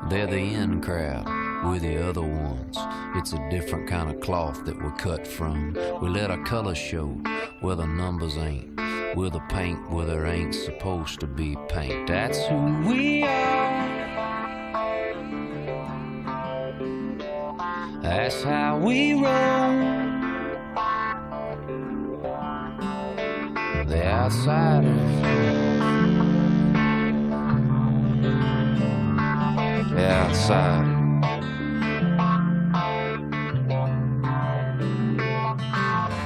They're the in crowd, we're the other ones. It's a different kind of cloth that we're cut from. We let our colors show where the numbers ain't. We're the paint where there ain't supposed to be paint. That's who we are. That's how we roll. The outsiders. The outsiders.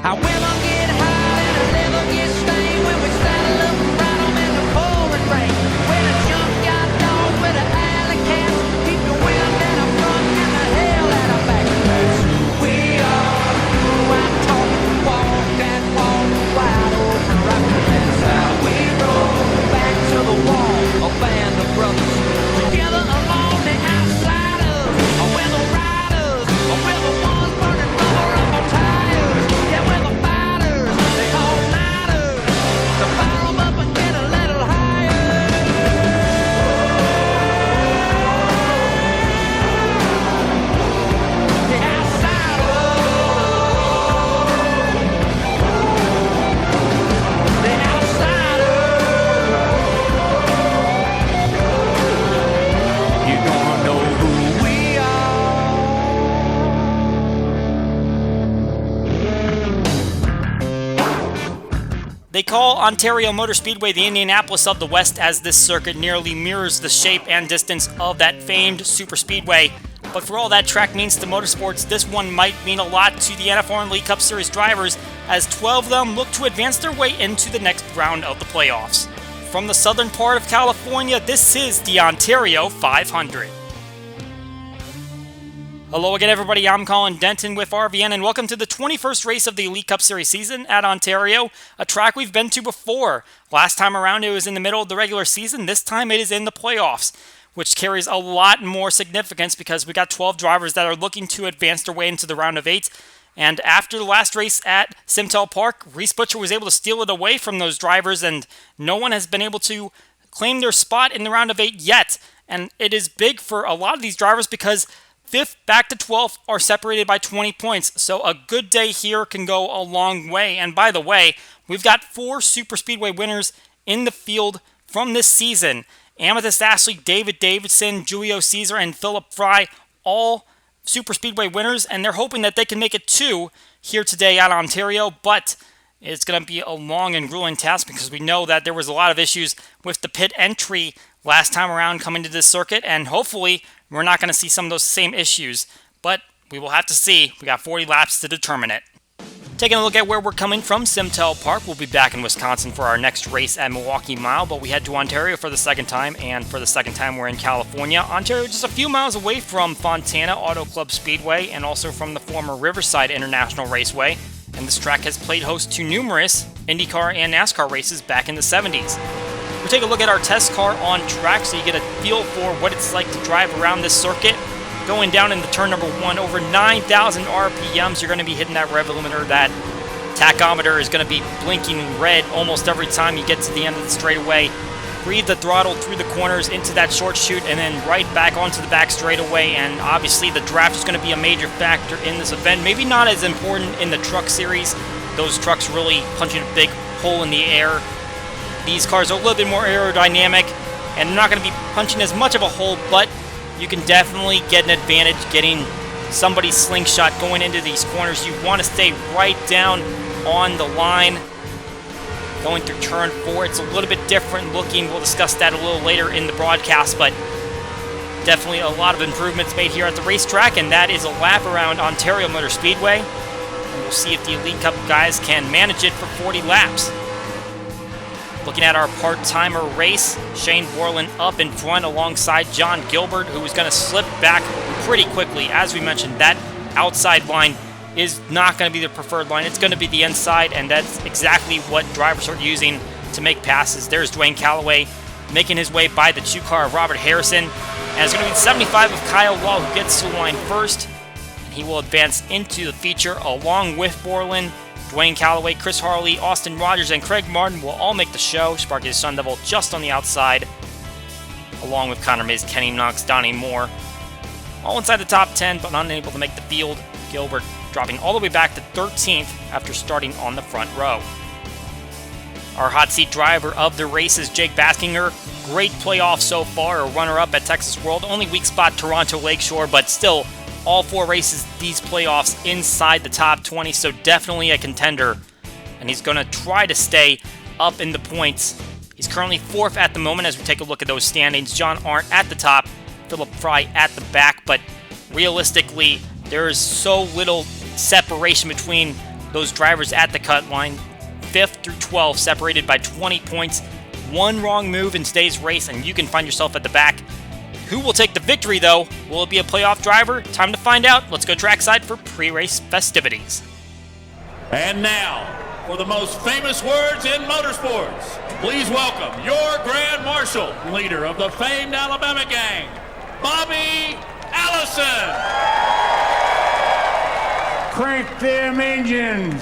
I will get high and I'll never get stained when we saddle up and ride 'em in the pouring rain. When a junkyard dog with an alley cat, keep the wind in the front and the hell out of back. That's who we are. I'm talking walk and walk wide open rock. That's how we roll. Back to the wall, a band of brothers together along the outsiders. We're the riders, we're the ones burning rubber up our tires. Yeah, we're the fighters, they all nighters. So fire 'em up and get a little higher. The outsiders. The outsiders. You're gonna know who we are. They call Ontario Motor Speedway the Indianapolis of the West, as this circuit nearly mirrors the shape and distance of that famed super speedway. But for all that track means to motorsports, this one might mean a lot to the NFRN League Cup Series drivers, as 12 of them look to advance their way into the next round of the playoffs. From the southern part of California, this is the Ontario 500. Hello again, everybody. I'm Colin Denton with RVN, and welcome to the 21st race of the Elite Cup Series season at Ontario, a track we've been to before. Last time around, it was in the middle of the regular season. This time, it is in the playoffs, which carries a lot more significance because we got 12 drivers that are looking to advance their way into the round of 8. And after the last race at Simtel Park, Reese Butcher was able to steal it away from those drivers, and no one has been able to claim their spot in the round of 8 yet. And it is big for a lot of these drivers because 5th back to 12th are separated by 20 points. So a good day here can go a long way. And by the way, we've got 4 Super Speedway winners in the field from this season. Amethyst Ashley, David Davidson, Julio Caesar, and Phillip Fry, all Super Speedway winners. And they're hoping that they can make it 2 here today at Ontario. But it's going to be a long and grueling task because we know that there was a lot of issues with the pit entry last time around coming to this circuit, and hopefully we're not going to see some of those same issues, but we will have to see. We got 40 laps to determine it. Taking a look at where we're coming from, Simtel Park. We'll be back in Wisconsin for our next race at Milwaukee Mile, but we head to Ontario for the second time, and for the second time we're in California. Ontario just a few miles away from Fontana Auto Club Speedway and also from the former Riverside International Raceway, and this track has played host to numerous IndyCar and NASCAR races back in the 70s. We'll take a look at our test car on track so you get a feel for what it's like to drive around this circuit. Going down into turn number 1, over 9,000 RPMs, you're going to be hitting that rev limiter. That tachometer is going to be blinking red almost every time you get to the end of the straightaway. Breathe the throttle through the corners into that short chute and then right back onto the back straightaway. And obviously the draft is going to be a major factor in this event. Maybe not as important in the truck series. Those trucks really punching a big hole in the air. These cars are a little bit more aerodynamic, and they're not going to be punching as much of a hole, but you can definitely get an advantage getting somebody's slingshot going into these corners. You want to stay right down on the line. Going through turn 4, it's a little bit different looking. We'll discuss that a little later in the broadcast, but definitely a lot of improvements made here at the racetrack, and that is a lap around Ontario Motor Speedway. And we'll see if the Elite Cup guys can manage it for 40 laps. Looking at our part-timer race, Shane Borland up in front alongside John Gilbert, who is going to slip back pretty quickly. As we mentioned, that outside line is not going to be the preferred line. It's going to be the inside, and that's exactly what drivers are using to make passes. There's Dwayne Calloway making his way by the 2-car of Robert Harrison. And it's going to be 75 of Kyle Law who gets to the line first. And he will advance into the feature along with Borland. Dwayne Calloway, Chris Harley, Austin Rogers, and Craig Martin will all make the show. Sparky the Sun Devil just on the outside. along with Connor Mays, Kenny Knox, Donnie Moore. All inside the top 10, but unable to make the field. Gilbert dropping all the way back to 13th after starting on the front row. Our hot seat driver of the race is Jake Baskinger. Great playoff so far, a runner-up at Texas World. Only weak spot Toronto Lakeshore, but still all 4 races, these playoffs inside the top 20, so definitely a contender. And he's going to try to stay up in the points. He's currently 4th at the moment as we take a look at those standings. John Arndt at the top, Phillip Fry at the back, but realistically, there is so little separation between those drivers at the cut line. 5th through 12th separated by 20 points. One wrong move in today's race and you can find yourself at the back. Who will take the victory though? Will it be a playoff driver? Time to find out. Let's go trackside for pre-race festivities. And now, for the most famous words in motorsports, please welcome your Grand Marshal, leader of the famed Alabama gang, Bobby Allison. Crank them engines.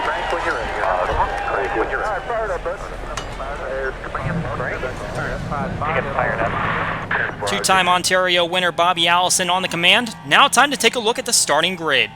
Crank when you're ready. Crank when you're ready. All right, fire it up, bud. There's command. Crank. Get fired up. Two-time Ontario winner Bobby Allison on the command. Now time to take a look at the starting grid.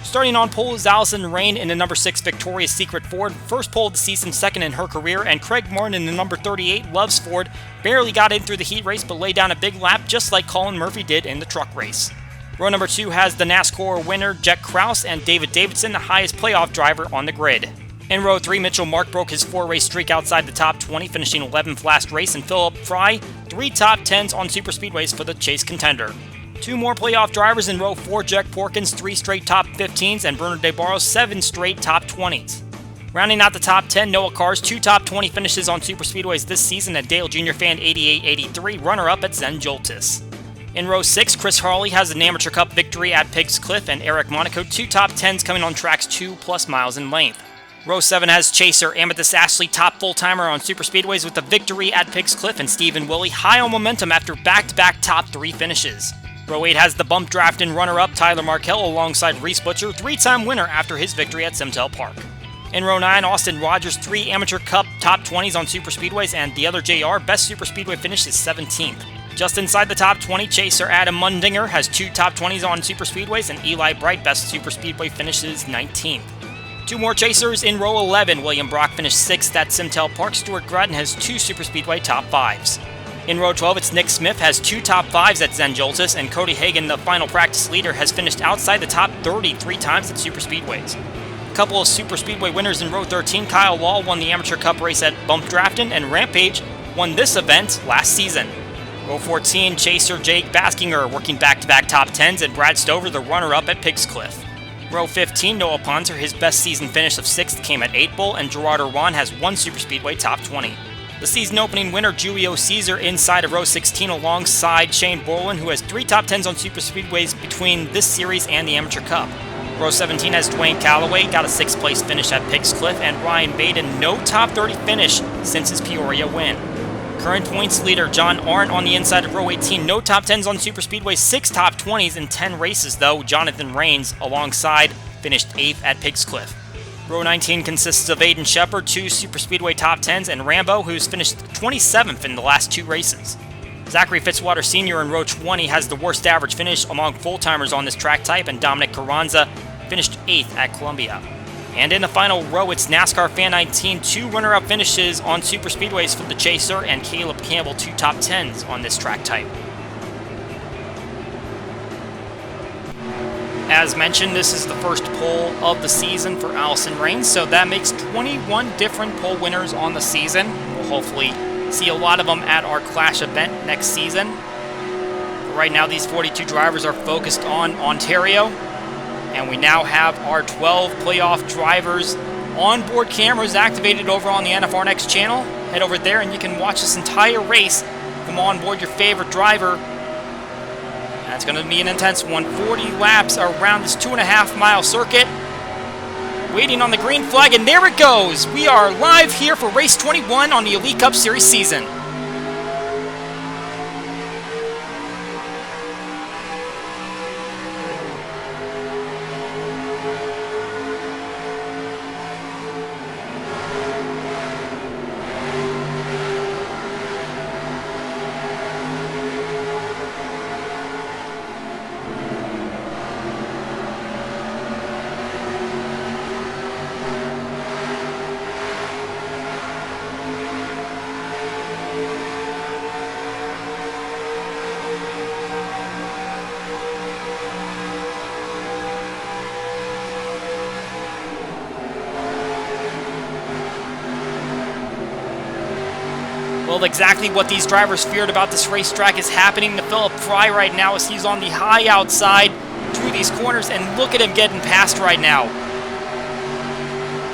Starting on pole is Allison Rain in the number 6 Victoria's Secret Ford. First pole of the season, second in her career. And Craig Martin in the number 38 Loves Ford. Barely got in through the heat race, but laid down a big lap just like Colin Murphy did in the truck race. Row number 2 has the NASCAR winner Jack Krause and David Davidson, the highest playoff driver on the grid. In row 3, Mitchell Mark broke his 4-race streak outside the top 20, finishing 11th last race, and Phillip Fry, 3 top 10s on superspeedways for the Chase contender. 2 more playoff drivers in row 4, Jack Porkins, 3 straight top 15s, and Bernard DeBarros, 7 straight top 20s. Rounding out the top 10, Noah Carr's 2 top 20 finishes on superspeedways this season, and Dale Jr. Fan 88-83, runner-up at Zen Joltis. In row 6, Chris Harley has an Amateur Cup victory at Pigs Cliff, and Eric Monaco, 2 top 10s coming on tracks 2+ miles in length. Row 7 has Chaser Amethyst Ashley, top full-timer on superspeedways with a victory at Pigs Cliff, and Stephen Willie high on momentum after back-to-back top 3 finishes. Row 8 has the bump draft and runner-up Tyler Markell alongside Reese Butcher, 3-time winner after his victory at Simtel Park. In row 9, Austin Rogers, 3 Amateur Cup top 20s on superspeedways, and the other JR best superspeedway finish is 17th. Just inside the top 20, Chaser Adam Mundinger has 2 top 20s on superspeedways, and Eli Bright best superspeedway finishes 19th. 2 more chasers in row 11. William Brock finished 6th at Simtel Park. Stuart Gratton has 2 superspeedway top 5s. In row 12, it's Nick Smith has 2 top 5s at Zen Joltis, and Cody Hagan, the final practice leader, has finished outside the top 30 3 times at superspeedways. A couple of superspeedway winners in row 13. Kyle Wall won the Amateur Cup race at Bump Drafton, and Rampage won this event last season. Row 14, Chaser Jake Baskinger working back-to-back top 10s, and Brad Stover, the runner-up at Pigs Cliff. Row 15, Noah Ponzer, his best season finish of 6th came at 8 Bull, and Gerard Irwan has 1 superspeedway top 20. The season opening winner, Julio Caesar, inside of row 16 alongside Shane Borland, who has 3 top 10s on superspeedways between this series and the Amateur Cup. Row 17 has Dwayne Calloway, got a 6th place finish at Pigs Cliff, and Ryan Baden, no top 30 finish since his Peoria win. Current points leader John Arndt on the inside of row 18, no top 10s on superspeedways, 6 top 20s in 10 races though. Jonathan Rains alongside finished 8th at Pigs Cliff. Row 19 consists of Aiden Shepard, 2 superspeedway top 10s, and Rambo, who's finished 27th in the last 2 races. Zachary Fitzwater Sr. in row 20 has the worst average finish among full-timers on this track type, and Dominic Carranza finished 8th at Columbia. And in the final row, it's NASCAR Fan 19, 2 runner-up finishes on superspeedways for the Chaser, and Caleb Campbell, 2 top 10s on this track type. As mentioned, this is the first pole of the season for Allison Rains, so that makes 21 different pole winners on the season. We'll hopefully see a lot of them at our Clash event next season. Right now, these 42 drivers are focused on Ontario. And we now have our 12 playoff drivers onboard cameras activated over on the NFRN channel. Head over there and you can watch this entire race from onboard your favorite driver. That's going to be an intense one. 40 laps around this 2.5-mile circuit. Waiting on the green flag, and there it goes. We are live here for race 21 on the Elite Cup Series season. Well, exactly what these drivers feared about this racetrack is happening to Phillip Fry right now as he's on the high outside through these corners, and look at him getting past right now.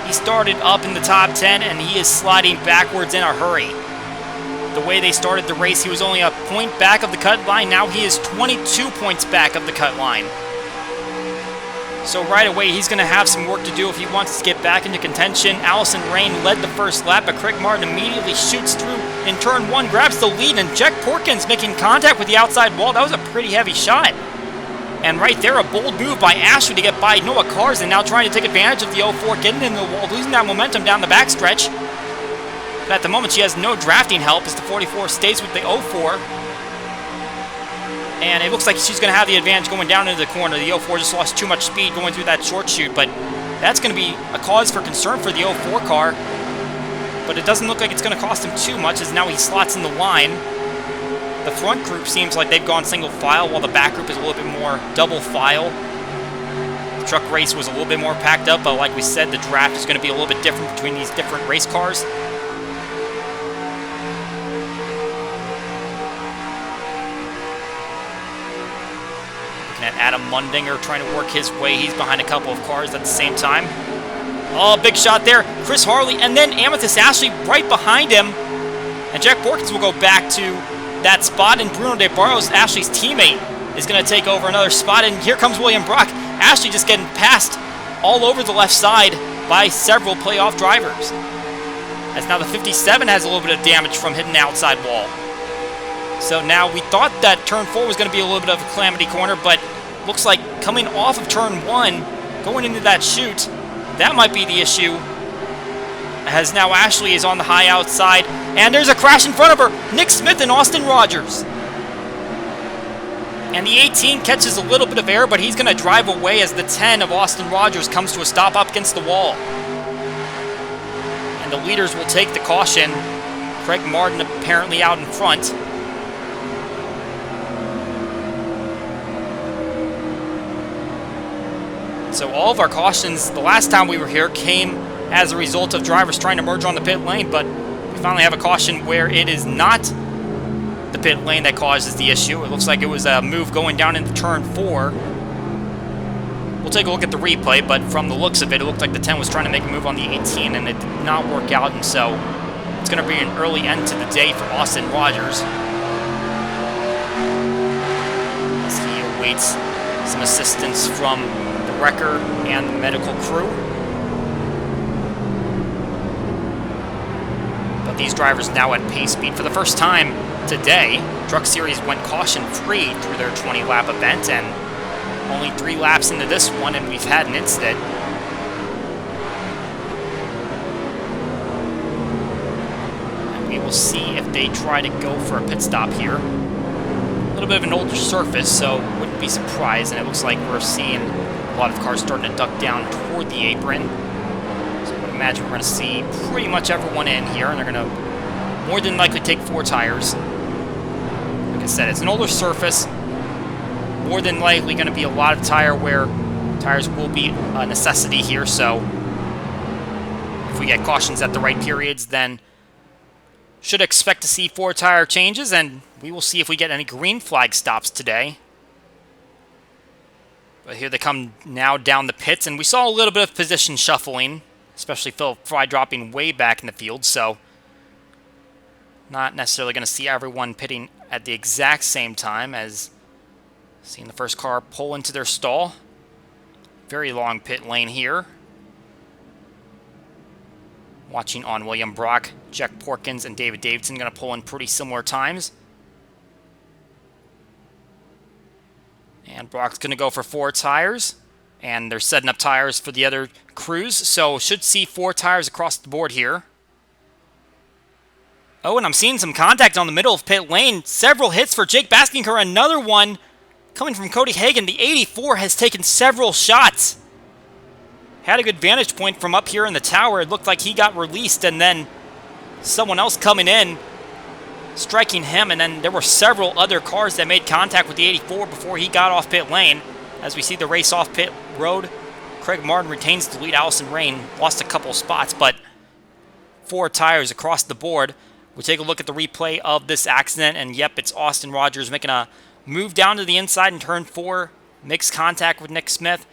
He started up in the top 10, and he is sliding backwards in a hurry. The way they started the race, he was only a point back of the cut line. Now he is 22 points back of the cut line. So right away, he's going to have some work to do if he wants to get back into contention. Allison Rain led the first lap, but Craig Martin immediately shoots through in turn 1, grabs the lead, and Jack Porkins making contact with the outside wall. That was a pretty heavy shot. And right there, a bold move by Ashley to get by Noah Carson, now trying to take advantage of the 04, getting into the wall, losing that momentum down the backstretch. But at the moment, she has no drafting help as the 44 stays with the 04. And it looks like she's going to have the advantage going down into the corner. The 04 just lost too much speed going through that short chute, but that's going to be a cause for concern for the 04 car. But it doesn't look like it's going to cost him too much as now he slots in the line. The front group seems like they've gone single file, while the back group is a little bit more double file. The truck race was a little bit more packed up, but like we said, the draft is going to be a little bit different between these different race cars. At Adam Mundinger trying to work his way. He's behind a couple of cars at the same time. Oh, big shot there. Chris Harley, and then Amethyst Ashley right behind him. And Jack Porkins will go back to that spot, and Bruno De Barros, Ashley's teammate, is going to take over another spot. And here comes William Brock. Ashley just getting passed all over the left side by several playoff drivers. As now the 57 has a little bit of damage from hitting the outside wall. So now we thought that turn 4 was going to be a little bit of a calamity corner, but looks like coming off of turn 1, going into that chute, that might be the issue. As now Ashley is on the high outside, and there's a crash in front of her. Nick Smith and Austin Rogers. And the 18 catches a little bit of air, but he's going to drive away as the 10 of Austin Rogers comes to a stop up against the wall. And the leaders will take the caution. Craig Martin apparently out in front. So all of our cautions the last time we were here came as a result of drivers trying to merge on the pit lane, but we finally have a caution where it is not the pit lane that causes the issue. It looks like it was a move going down into turn 4. We'll take a look at the replay, but from the looks of it, it looked like the 10 was trying to make a move on the 18, and it did not work out, and so it's going to be an early end to the day for Austin Rogers as he awaits some assistance from the wrecker and the medical crew. But these drivers now at pace speed for the first time today. Truck Series went caution-free through their 20-lap event, and only 3 laps into this one, and we've had an incident. And we will see if they try to go for a pit stop here. A little bit of an older surface, so wouldn't be surprised, and it looks like we're seeing a lot of cars starting to duck down toward the apron. So I would imagine we're going to see pretty much everyone in here, and they're going to more than likely take 4 tires. Like I said, it's an older surface. More than likely going to be a lot of tire wear. Tires will be a necessity here, so if we get cautions at the right periods, then should expect to see 4 tire changes, and we will see if we get any green flag stops today. But here they come now down the pits, and we saw a little bit of position shuffling, especially Phillip Fry dropping way back in the field, so not necessarily going to see everyone pitting at the exact same time as seeing the first car pull into their stall. Very long pit lane here. Watching on William Brock, Jack Porkins, and David Davidson going to pull in pretty similar times. And Brock's going to go for 4 tires. And they're setting up tires for the other crews. So should see 4 tires across the board here. Oh, and I'm seeing some contact on the middle of pit lane. Several hits for Jake Baskinger. Another one coming from Cody Hagan. The 84 has taken several shots. Had a good vantage point from up here in the tower. It looked like he got released, and then someone else coming in, striking him, and then there were several other cars that made contact with the 84 before he got off pit lane. As we see the race off pit road, Craig Martin retains the lead. Allison Rain lost a couple spots, but 4 tires across the board. We'll take a look at the replay of this accident, and yep, it's Austin Rogers making a move down to the inside in turn 4, makes contact with Nick Smith,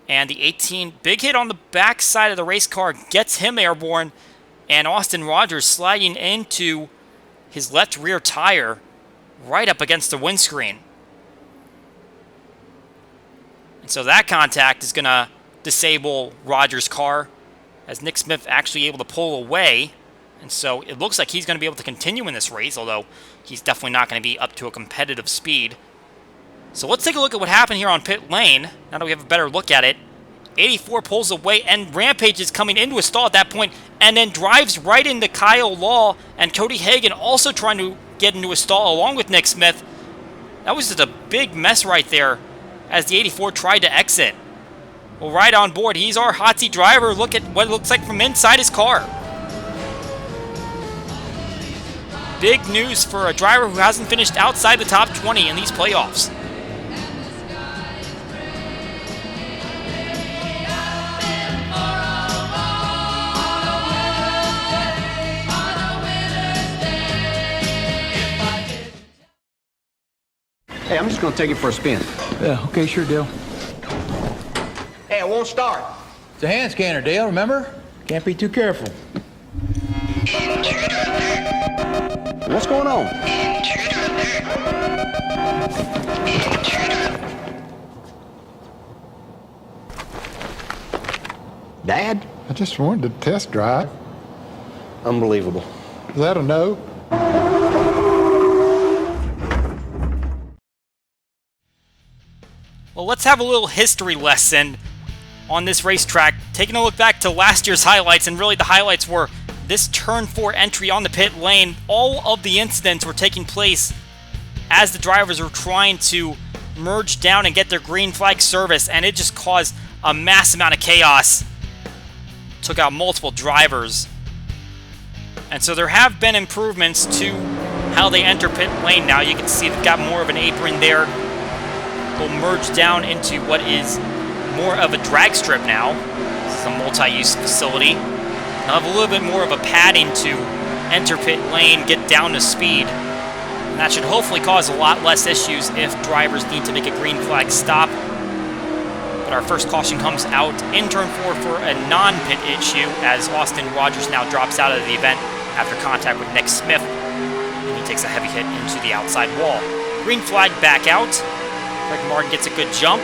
and the 18, big hit on the back side of the race car, gets him airborne, and Austin Rogers sliding into his left rear tire right up against the windscreen. And so that contact is going to disable Rogers' car, as Nick Smith actually able to pull away. And so it looks like he's going to be able to continue in this race, although he's definitely not going to be up to a competitive speed. So let's take a look at what happened here on pit lane, now that we have a better look at it. 84 pulls away, and Rampage is coming into a stall at that point, and then drives right into Kyle Law, and Cody Hagan also trying to get into a stall along with Nick Smith. That was just a big mess right there as the 84 tried to exit. Well, right on board, he's our hot seat driver. Look at what it looks like from inside his car. Big news for a driver who hasn't finished outside the top 20 in these playoffs. Hey, I'm just gonna take it for a spin. Yeah, okay, sure, Dale. Hey, it won't start. It's a hand scanner, Dale, remember? Can't be too careful. What's going on? Dad? I just wanted to test drive. Unbelievable. Is that a no? Well, let's have a little history lesson on this racetrack. Taking a look back to last year's highlights, and really the highlights were this turn 4 entry on the pit lane. All of the incidents were taking place as the drivers were trying to merge down and get their green flag service, and it just caused a mass amount of chaos. Took out multiple drivers. And so there have been improvements to how they enter pit lane now. You can see they've got more of an apron there. Will merge down into what is more of a drag strip now. This is a multi-use facility. They'll have a little bit more of a padding to enter pit lane, get down to speed. And that should hopefully cause a lot less issues if drivers need to make a green flag stop. But our first caution comes out in turn 4 for a non-pit issue, as Austin Rogers now drops out of the event after contact with Nick Smith. And he takes a heavy hit into the outside wall. Green flag back out. Greg Martin gets a good jump,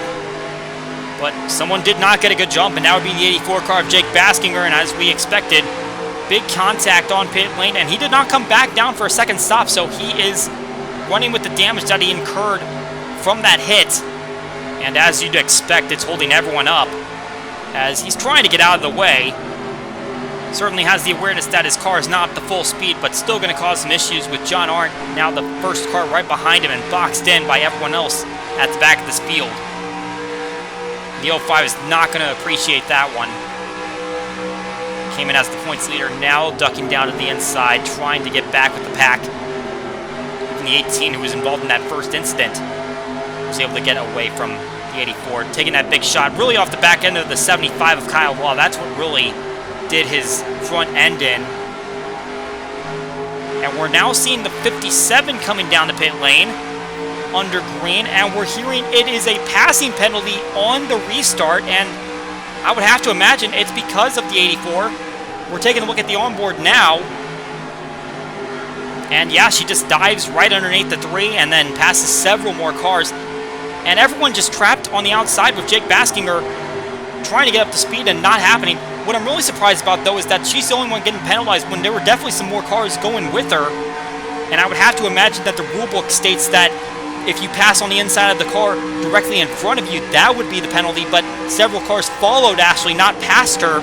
but someone did not get a good jump, and that would be the 84 car of Jake Baskinger, and as we expected, big contact on pit lane, and he did not come back down for a second stop, so he is running with the damage that he incurred from that hit, and as you'd expect, it's holding everyone up, as he's trying to get out of the way. Certainly has the awareness that his car is not up to full speed, but still going to cause some issues with John Arndt, now the first car right behind him and boxed in by everyone else at the back of this field. The 05 is not going to appreciate that one. Came in as the points leader, now ducking down to the inside, trying to get back with the pack. Even the 18, who was involved in that first incident, was able to get away from the 84, taking that big shot really off the back end of the 75 of Kyle Law. That's what really did his front end in. And we're now seeing the 57 coming down the pit lane under green, and we're hearing it is a passing penalty on the restart, and I would have to imagine it's because of the 84. We're taking a look at the onboard now, and yeah, she just dives right underneath the 3 and then passes several more cars, and everyone just trapped on the outside with Jake Baskinger trying to get up to speed and not happening. What I'm really surprised about, though, is that she's the only one getting penalized when there were definitely some more cars going with her, and I would have to imagine that the rulebook states that if you pass on the inside of the car directly in front of you, that would be the penalty, but several cars followed Ashley, not past her,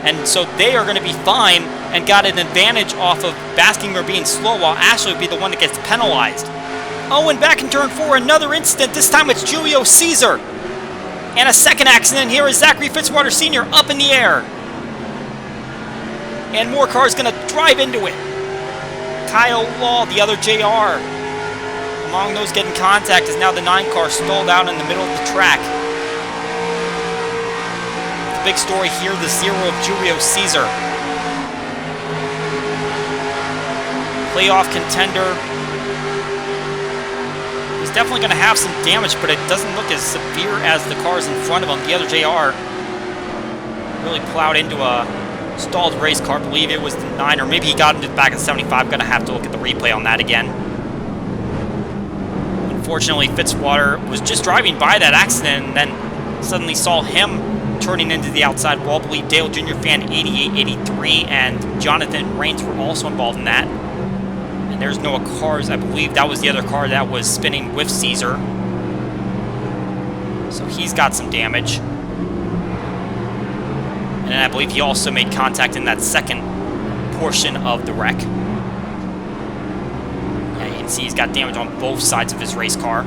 and so they are going to be fine and got an advantage off of Baskinger being slow, while Ashley would be the one that gets penalized. Oh, and back in turn 4, another incident. This time it's Julio Caesar. And a second accident here is Zachary Fitzwater Sr. up in the air. And more cars going to drive into it. Kyle Law, the other JR. Among those getting contact is now the 9 car stalled out in the middle of the track. The big story here, the 0 of Julio Caesar. playoff contender. He's definitely going to have some damage, but it doesn't look as severe as the cars in front of him. The other JR really plowed into a stalled race car. I believe it was the 9, or maybe he got into the back of the 75. Going to have to look at the replay on that again. Unfortunately, Fitzwater was just driving by that accident and then suddenly saw him turning into the outside wall. I believe Dale Jr. fan 88-83 and Jonathan Rains were also involved in that. And there's no cars. I believe that was the other car that was spinning with Caesar. So he's got some damage. And then I believe he also made contact in that second portion of the wreck. Yeah, you can see he's got damage on both sides of his race car.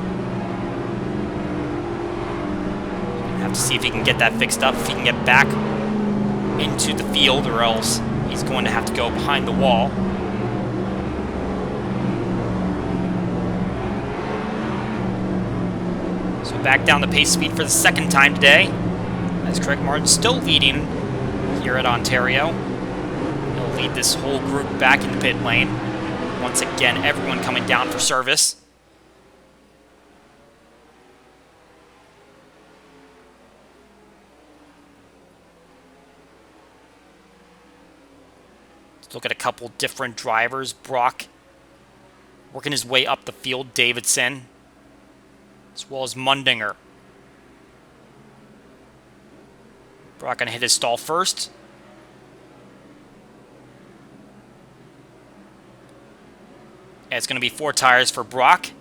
Have to see if he can get that fixed up, if he can get back into the field, or else he's going to have to go behind the wall. So back down the pace speed for the second time today, as Craig Martin still leading here at Ontario. He'll lead this whole group back in the pit lane. Once again, everyone coming down for service. Let's look at a couple different drivers. Brock working his way up the field. Davidson, as well as Mundinger. Brock going to hit his stall first. And it's going to be 4 tires for Brock.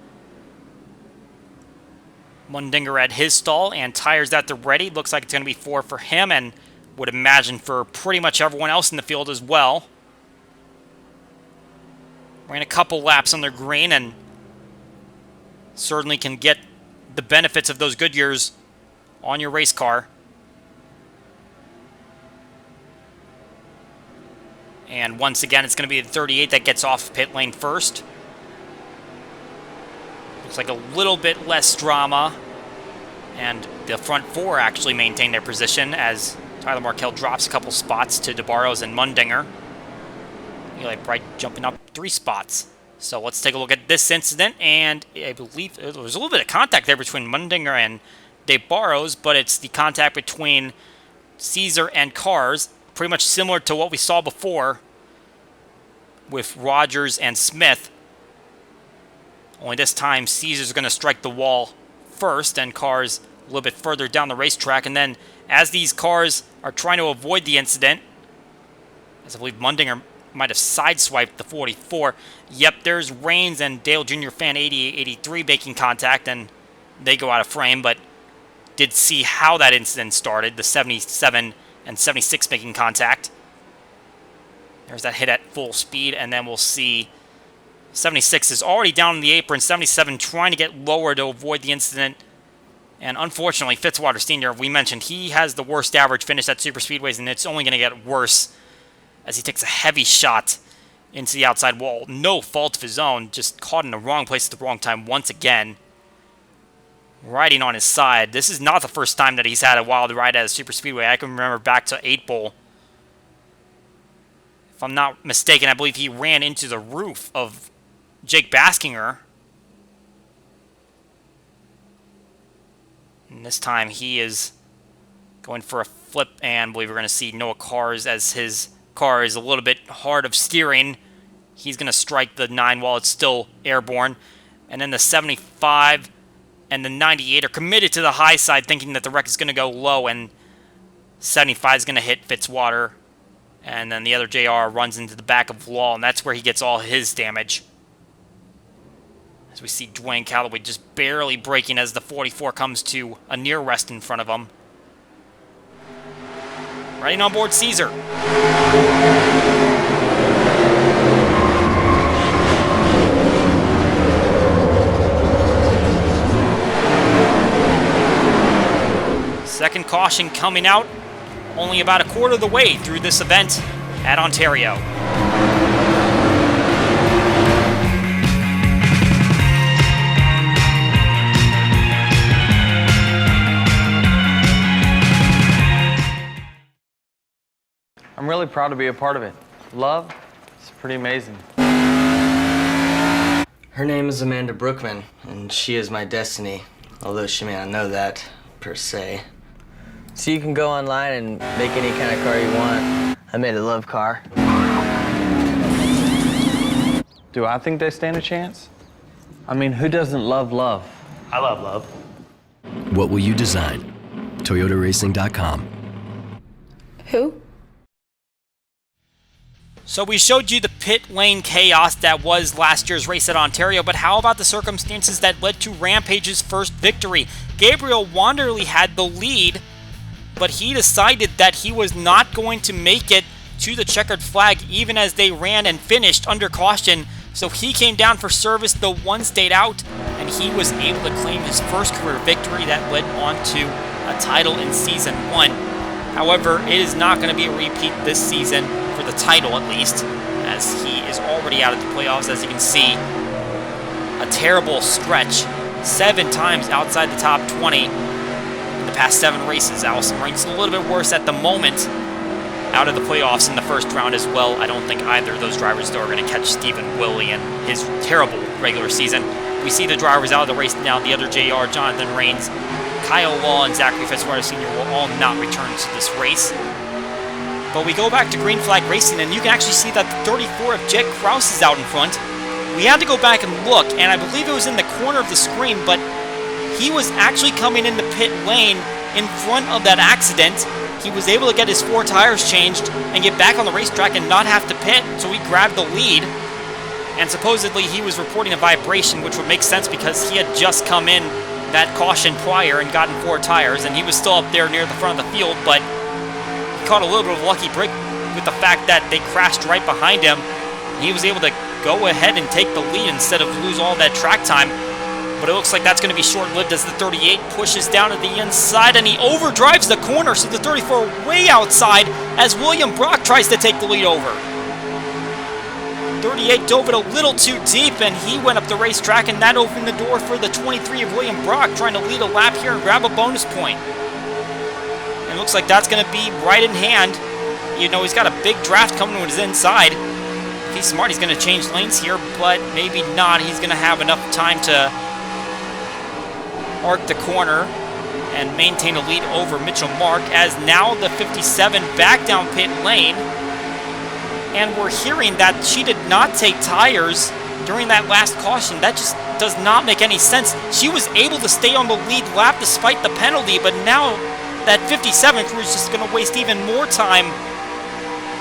Mundinger at his stall and tires at the ready. Looks like it's going to be 4 for him, and would imagine for pretty much everyone else in the field as well. Ran a couple laps on their green and certainly can get the benefits of those Goodyears on your race car. And once again, it's going to be the 38 that gets off pit lane first. Looks like a little bit less drama. And the front 4 actually maintain their position as Tyler Markell drops a couple spots to DeBarros and Mundinger. Eli Bright jumping up 3 spots. So let's take a look at this incident. And I believe there was a little bit of contact there between Mundinger and DeBarros, but it's the contact between Caesar and Cars. Pretty much similar to what we saw before with Rogers and Smith. Only this time, Caesar's going to strike the wall first, and Cars a little bit further down the racetrack. And then, as these cars are trying to avoid the incident, as I believe Mundinger might have sideswiped the 44. Yep, there's Rains and Dale Jr. fan 88-83 making contact, and they go out of frame, but did see how that incident started. The 77 and 76 making contact. There's that hit at full speed, and then we'll see 76 is already down in the apron. 77 trying to get lower to avoid the incident. And unfortunately, Fitzwater Sr., we mentioned, he has the worst average finish at super speedways, and it's only going to get worse as he takes a heavy shot into the outside wall. No fault of his own, just caught in the wrong place at the wrong time once again. Riding on his side. This is not the first time that he's had a wild ride at a super speedway. I can remember back to 8 Bowl. If I'm not mistaken, I believe he ran into the roof of Jake Baskinger. And this time he is going for a flip, and I believe we're going to see Noah Cars as his car is a little bit hard of steering. He's going to strike the 9 while it's still airborne. And then the 75 and the 98 are committed to the high side, thinking that the wreck is going to go low, and 75 is going to hit Fitzwater. And then the other JR runs into the back of the wall, and that's where he gets all his damage. As we see Dwayne Calloway just barely braking as the 44 comes to a near rest in front of him. Riding on board Caesar. Second caution coming out only about a quarter of the way through this event at Ontario. I'm really proud to be a part of it. Love, it's pretty amazing. Her name is Amanda Brookman, and she is my destiny, although she may not know that, per se. So you can go online and make any kind of car you want. I made a love car. Do I think they stand a chance? I mean, who doesn't love love? I love love. What will you design? ToyotaRacing.com. Who? So we showed you the pit lane chaos that was last year's race at Ontario, but how about the circumstances that led to Rampage's first victory? Gabriel Wanderley had the lead, but he decided that he was not going to make it to the checkered flag even as they ran and finished under caution. So he came down for service, the one stayed out, and he was able to claim his first career victory that led on to a title in Season 1. However, it is not going to be a repeat this season, for the title at least, as he is already out of the playoffs. As you can see, a terrible stretch, 7 times outside the top 20 in the past 7 races. Allison ranks a little bit worse at the moment, out of the playoffs in the first round as well. I don't think either of those drivers though are going to catch Stephen Willie and his terrible regular season. We see the drivers out of the race now. The other JR, Jonathan Rains, Kyle Law, and Zachary Fitzwater Sr. will all not return to this race. But we go back to Green Flag Racing, and you can actually see that the 34 of Jed Krause is out in front. We had to go back and look, and I believe it was in the corner of the screen, but he was actually coming in the pit lane in front of that accident. He was able to get his 4 tires changed and get back on the racetrack and not have to pit, so he grabbed the lead. And supposedly he was reporting a vibration, which would make sense because he had just come in that caution prior and gotten 4 tires, and he was still up there near the front of the field, but he caught a little bit of a lucky break with the fact that they crashed right behind him. He was able to go ahead and take the lead instead of lose all that track time. But it looks like that's going to be short-lived as the 38 pushes down to the inside and he overdrives the corner, so the 34 way outside as William Brock tries to take the lead over. 38 dove it a little too deep and he went up the racetrack, and that opened the door for the 23 of William Brock trying to lead a lap here and grab a bonus point. And it looks like that's going to be right in hand. You know, he's got a big draft coming with his inside. If he's smart, he's going to change lanes here, but maybe not. He's going to have enough time to arc the corner and maintain a lead over Mitchell Mark, as now the 57 back down pit lane. And we're hearing that she did not take tires during that last caution. That just does not make any sense. She was able to stay on the lead lap despite the penalty, but now that 57 crew is just going to waste even more time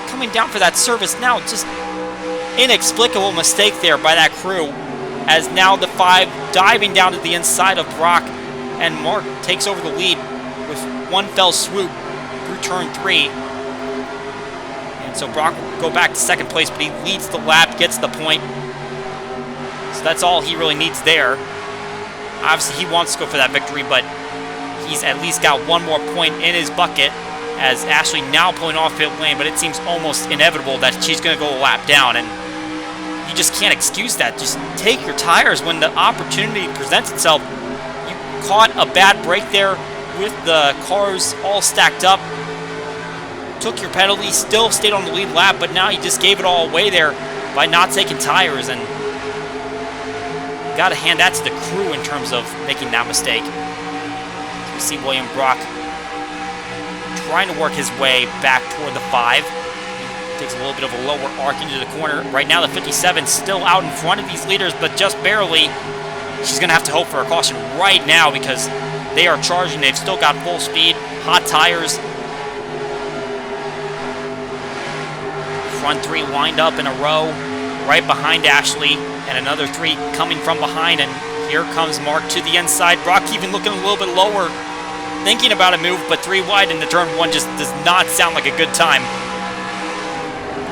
coming down for that service. Now, just inexplicable mistake there by that crew, as now the 5 diving down to the inside of Brock, and Mark takes over the lead with one fell swoop through turn 3. And so Brock will go back to second place, but he leads the lap, gets the point. So that's all he really needs there. Obviously, he wants to go for that victory, but he's at least got one more point in his bucket, as Ashley now pulling off pit lane, but it seems almost inevitable that she's going to go a lap down, and you just can't excuse that. Just take your tires when the opportunity presents itself. You caught a bad break there with the cars all stacked up, took your penalty, still stayed on the lead lap, but now you just gave it all away there by not taking tires, and you got to hand that to the crew in terms of making that mistake. We see William Brock trying to work his way back toward the 5. He takes a little bit of a lower arc into the corner. Right now the 57 still out in front of these leaders, but just barely. She's going to have to hope for a caution right now because they are charging. They've still got full speed, hot tires. Front 3 lined up in a row right behind Ashley, and another 3 coming from behind, and here comes Mark to the inside. Brock even looking a little bit lower, thinking about a move, but 3 wide into turn 1 just does not sound like a good time.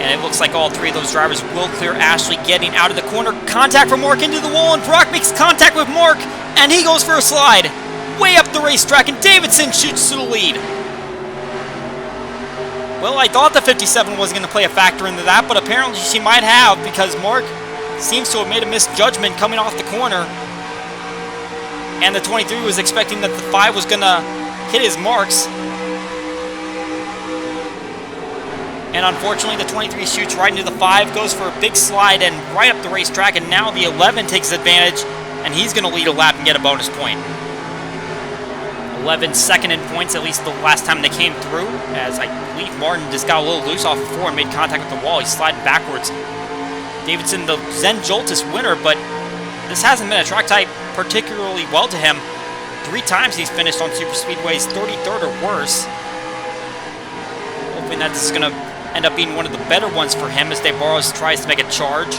And it looks like all 3 of those drivers will clear Ashley, getting out of the corner. Contact from Mark into the wall, and Brock makes contact with Mark, and he goes for a slide way up the racetrack, and Davidson shoots to the lead. Well, I thought the 57 wasn't going to play a factor into that, but apparently she might have, because Mark seems to have made a misjudgment coming off the corner. And the 23 was expecting that the 5 was going to hit his marks. And unfortunately, the 23 shoots right into the 5, goes for a big slide and right up the racetrack, and now the 11 takes advantage, and he's going to lead a lap and get a bonus point. 11 second in points, at least the last time they came through, as I believe Martin just got a little loose off the 4 and made contact with the wall. He's sliding backwards. Davidson, the Zen Joltis winner, but this hasn't been a track type particularly well to him. 3 times he's finished on super speedways 33rd or worse. Hoping that this is going to end up being one of the better ones for him as DeBarros tries to make a charge.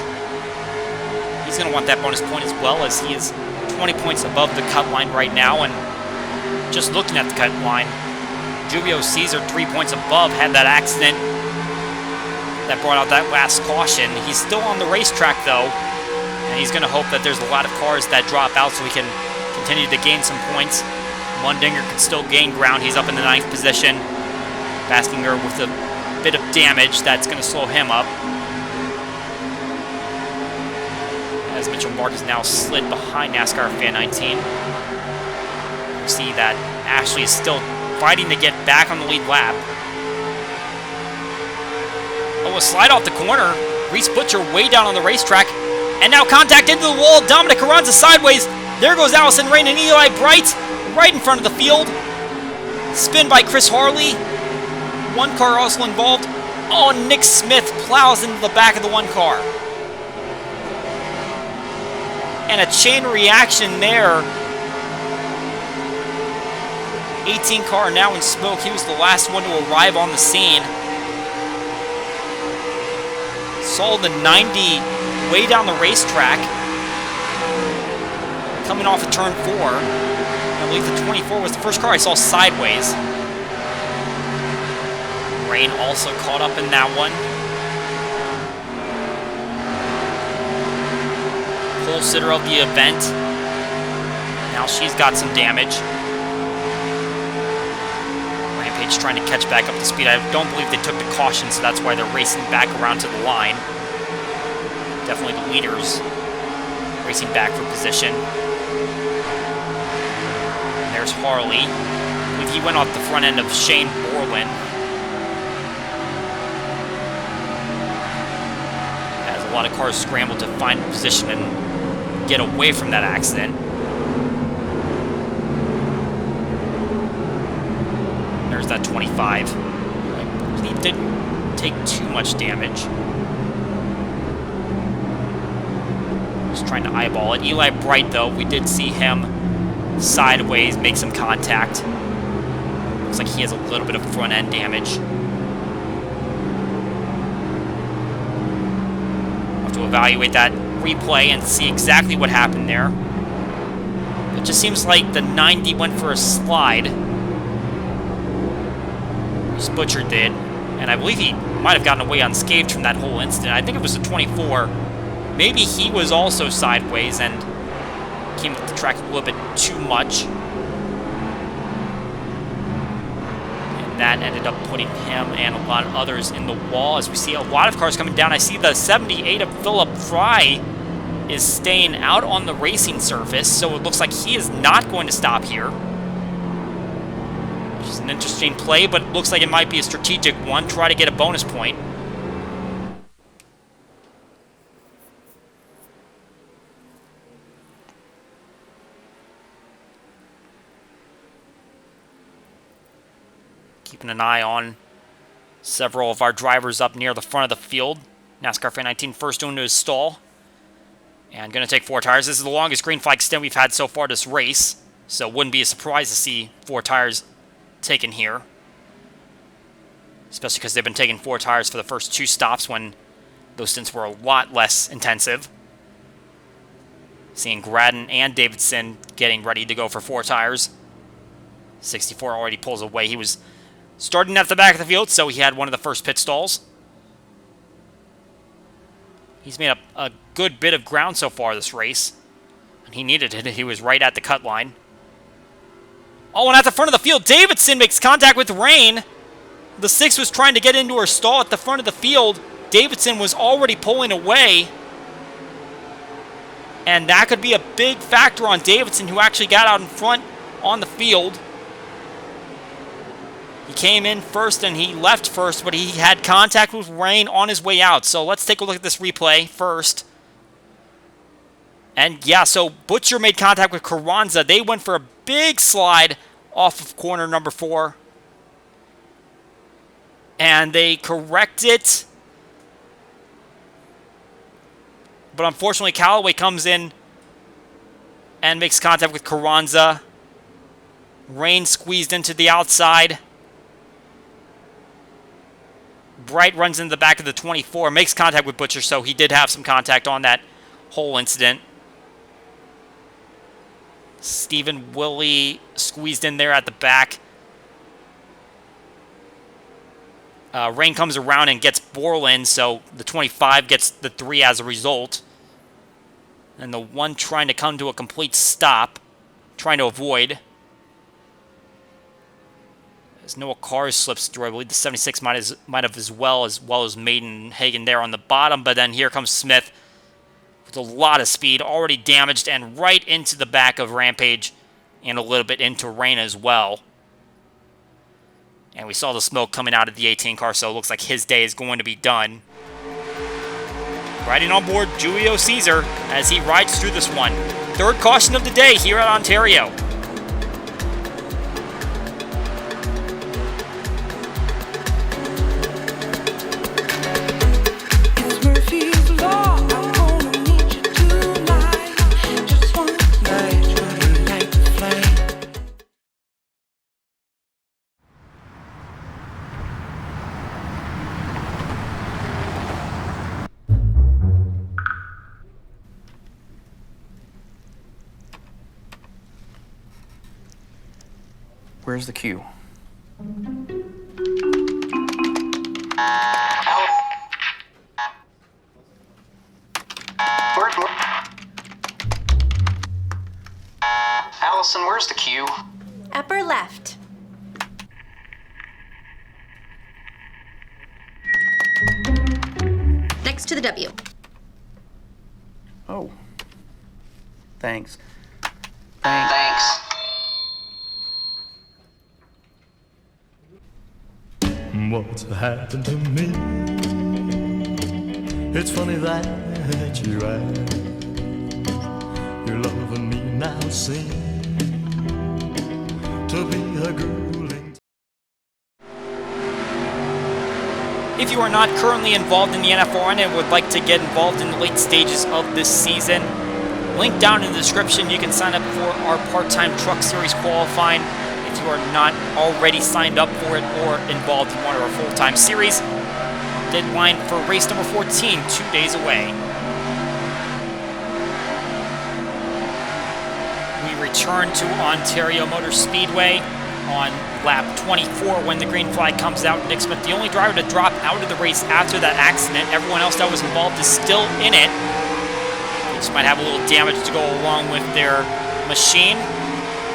He's going to want that bonus point as well, as he is 20 points above the cut line right now. And just looking at the cut line, Julio Caesar 3 points above, had that accident that brought out that last caution. He's still on the racetrack though, and he's going to hope that there's a lot of cars that drop out so he can continue to gain some points. Mundinger can still gain ground. He's up in the 9th position. Baskinger with a bit of damage that's going to slow him up, as Mitchell Mark is now slid behind NASCAR Fan 19. You see that Ashley is still fighting to get back on the lead lap. Oh, a slide off the corner. Reese Butcher way down on the racetrack, and now contact into the wall. Dominic Carranza sideways. There goes Allison Rain and Eli Bright right in front of the field. Spin by Chris Harley. 1 car also involved. Oh, Nick Smith plows into the back of the 1 car. And a chain reaction there. 18 car now in smoke. He was the last one to arrive on the scene. Saw the 90 way down the racetrack, coming off of turn 4. I believe the 24 was the first car I saw sideways. Rain also caught up in that one. Pole sitter of the event. Now she's got some damage. Rampage trying to catch back up to speed. I don't believe they took the caution, so that's why they're racing back around to the line. Definitely the leaders racing back for position. And there's Harley. I believe he went off the front end of Shane Borland. As a lot of cars scramble to find position and get away from that accident. There's that 25. I believe didn't take too much damage. Just trying to eyeball it. Eli Bright, though, we did see him sideways make some contact. Looks like he has a little bit of front-end damage. We'll have to evaluate that replay and see exactly what happened there. It just seems like the 90 went for a slide. This Butcher did. And I believe he might have gotten away unscathed from that whole incident. I think it was the 24. Maybe he was also sideways and came to the track a little bit too much. And that ended up putting him and a lot of others in the wall, as we see a lot of cars coming down. I see the 78 of Phillip Fry is staying out on the racing surface, so it looks like he is not going to stop here. Which is an interesting play, but it looks like it might be a strategic one. Try to get a bonus point. Keeping an eye on several of our drivers up near the front of the field. NASCAR Fan 19 first into his stall. And going to take 4 tires. This is the longest green flag stint we've had so far this race. So it wouldn't be a surprise to see 4 tires taken here. Especially because they've been taking 4 tires for the first 2 stops when those stints were a lot less intensive. Seeing Gradden and Davidson getting ready to go for 4 tires. 64 already pulls away. He was starting at the back of the field, so he had one of the first pit stalls. He's made up a good bit of ground so far this race. And he needed it. He was right at the cut line. Oh, and at the front of the field, Davidson makes contact with Rain. The 6 was trying to get into her stall at the front of the field. Davidson was already pulling away. And that could be a big factor on Davidson, who actually got out in front on the field. He came in first and he left first, but he had contact with Rain on his way out. So let's take a look at this replay first. And yeah, so Butcher made contact with Carranza. They went for a big slide off of corner number 4. And they correct it. But unfortunately, Callaway comes in and makes contact with Carranza. Rain squeezed into the outside. Bright runs into the back of the 24, makes contact with Butcher, so he did have some contact on that whole incident. Stephen Willie squeezed in there at the back. Rain comes around and gets Borland, so the 25 gets the 3 as a result. And the 1 trying to come to a complete stop, trying to avoid. As Noah Cars slips through, I believe the 76 might have as well as Maiden and Hagen there on the bottom. But then here comes Smith with a lot of speed, already damaged, and right into the back of Rampage and a little bit into Rain as well. And we saw the smoke coming out of the 18 car, so it looks like his day is going to be done. Riding on board Julio Caesar as he rides through this one. 3rd caution of the day here at Ontario. Where's the queue? Allison, where's the queue? Upper left. Next to the W. Oh. Thanks. Thanks. What's happened to me? It's funny that you ask. Your love and me now seem to be a grueling. If you are not currently involved in the NFRN and would like to get involved in the late stages of this season, link down in the description. You can sign up for our part-time truck series qualifying if you are not already signed up for it or involved in one of our full-time series. Deadline for race number 14, 2 days away. We return to Ontario Motor Speedway on lap 24 when the green flag comes out. Nick Smith, the only driver to drop out of the race after that accident. Everyone else that was involved is still in it. They just might have a little damage to go along with their machine.